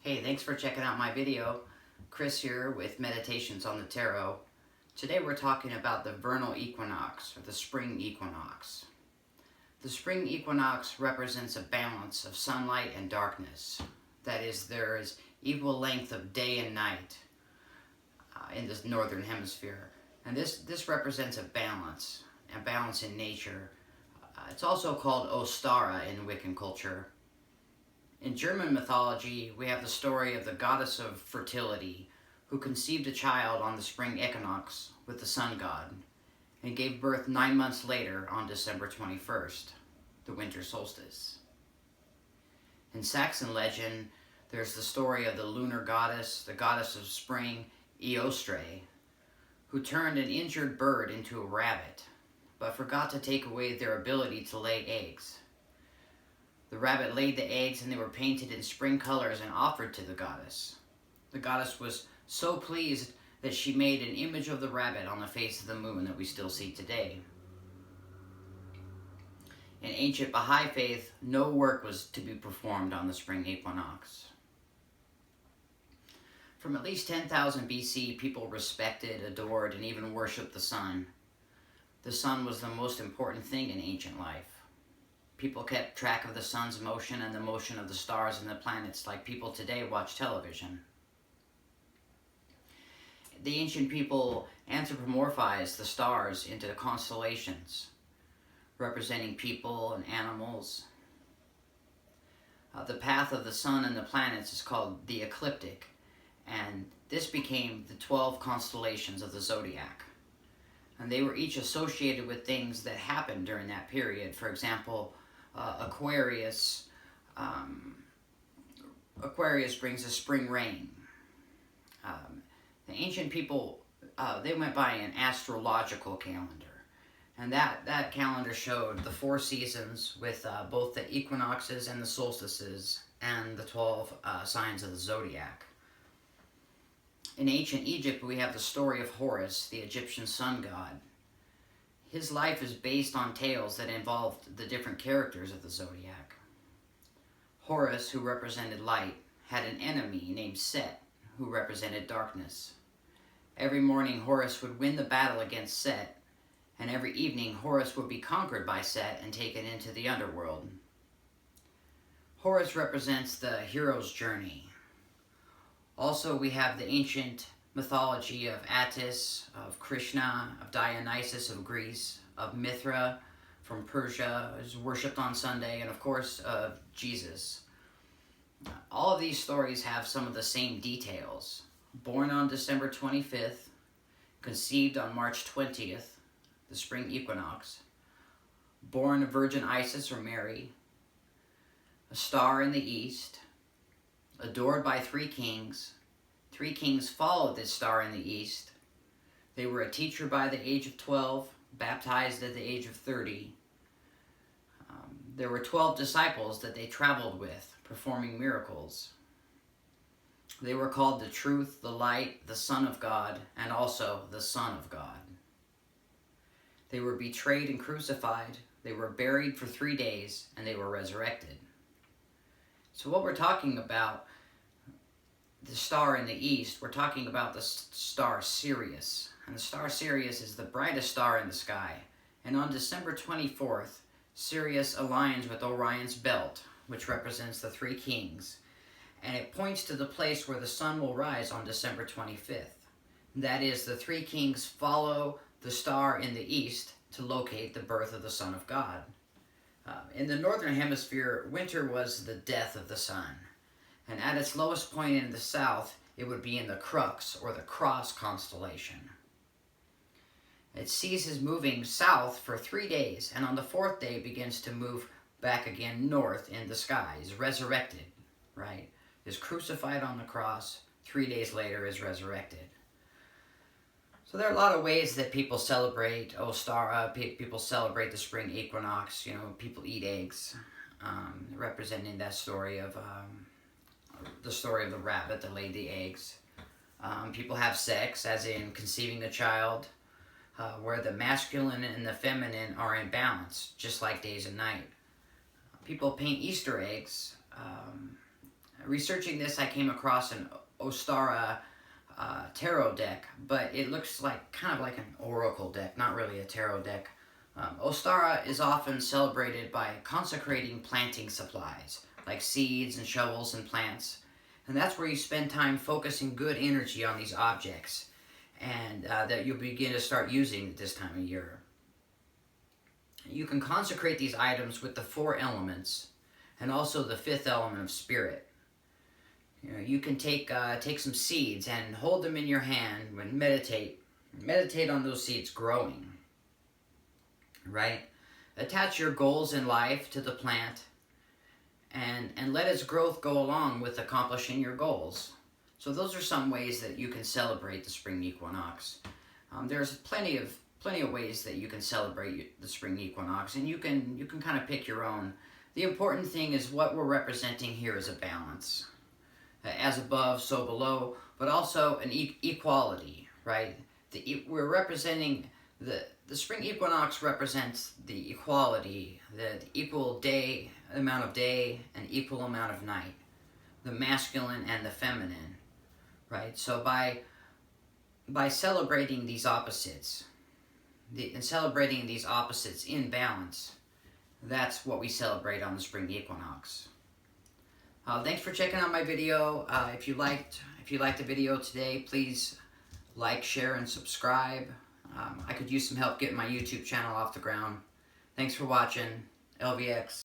Hey, thanks for checking out my video. Kris here with Meditations on the Tarot. Today we're talking about the vernal equinox, or the spring equinox. The spring equinox represents a balance of sunlight and darkness. That is, there is equal length of day and night in this northern hemisphere. And this represents a balance in nature. It's also called Ostara in Wiccan culture. In German mythology, we have the story of the goddess of fertility, who conceived a child on the spring equinox with the sun god, and gave birth 9 months later on December 21st, the winter solstice. In Saxon legend, there's the story of the lunar goddess, the goddess of spring, Esoteric, who turned an injured bird into a rabbit, but forgot to take away their ability to lay eggs. The rabbit laid the eggs and they were painted in spring colors and offered to the goddess. The goddess was so pleased that she made an image of the rabbit on the face of the moon that we still see today. In ancient Baha'i faith, no work was to be performed on the spring equinox. From at least 10,000 BC, people respected, adored, and even worshipped the sun. The sun was the most important thing in ancient life. People kept track of the sun's motion and the motion of the stars and the planets like people today watch television. The ancient people anthropomorphized the stars into constellations, representing people and animals. The path of the sun and the planets is called the ecliptic, and this became the 12 constellations of the zodiac. And they were each associated with things that happened during that period. For example, Aquarius brings a spring rain. The ancient people, they went by an astrological calendar, and that calendar showed the 4 seasons with both the equinoxes and the solstices and the 12 signs of the zodiac. In ancient Egypt, we have the story of Horus, the Egyptian sun god. His life is based on tales that involved the different characters of the zodiac. Horus, who represented light, had an enemy named Set, who represented darkness. Every morning, Horus would win the battle against Set, and every evening, Horus would be conquered by Set and taken into the underworld. Horus represents the hero's journey. Also, we have the ancient mythology of Attis, of Krishna, of Dionysus of Greece, of Mithra from Persia, who's worshipped on Sunday, and of course of Jesus. All of these stories have some of the same details. Born on December 25th, conceived on March 20th, the spring equinox, born of Virgin Isis or Mary, a star in the east, adored by 3 kings. 3 kings followed this star in the east. They were a teacher by the age of 12, baptized at the age of 30. There were 12 disciples that they traveled with, performing miracles. They were called the Truth, the Light, the Son of God, and also the Son of God. They were betrayed and crucified. They were buried for 3 days, and they were resurrected. So what we're talking about, the star in the east, we're talking about the star Sirius. And the star Sirius is the brightest star in the sky. And on December 24th, Sirius aligns with Orion's belt, which represents the 3 kings. And it points to the place where the sun will rise on December 25th. That is, the 3 kings follow the star in the east to locate the birth of the Son of God. In the northern hemisphere, winter was the death of the sun. And at its lowest point in the south, it would be in the Crux, or the Cross constellation. It ceases moving south for 3 days, and on the 4th day begins to move back again north in the sky. Is resurrected, right? Is crucified on the cross, 3 days later is resurrected. So there are a lot of ways that people celebrate Ostara. People celebrate the spring equinox. You know, people eat eggs, representing that story of the rabbit that laid the eggs. People have sex, as in conceiving a child, where the masculine and the feminine are in balance, just like days and night. People paint Easter eggs, researching this, I came across an Ostara tarot deck, but it looks like kind of like an oracle deck, not really a tarot deck. Ostara is often celebrated by consecrating planting supplies, like seeds and shovels and plants. And that's where you spend time focusing good energy on these objects, and that you'll begin to start using at this time of year. You can consecrate these items with the 4 elements, and also the 5th element of spirit. You know, you can take some seeds and hold them in your hand and meditate on those seeds growing. Right? Attach your goals in life to the plant, and let its growth go along with accomplishing your goals. So those are some ways that you can celebrate the spring equinox. There's plenty of ways that you can celebrate the spring equinox, and you can kind of pick your own. The important thing is what we're representing here is a balance. As above, so below, but also an equality, right? We're representing the spring equinox represents the equality, the equal amount of day and equal amount of night, the masculine and the feminine, right? So by celebrating these opposites, and celebrating these opposites in balance, that's what we celebrate on the spring equinox. Thanks for checking out my video. If you liked the video today, please like, share, and subscribe. I could use some help getting my YouTube channel off the ground. Thanks for watching. LVX.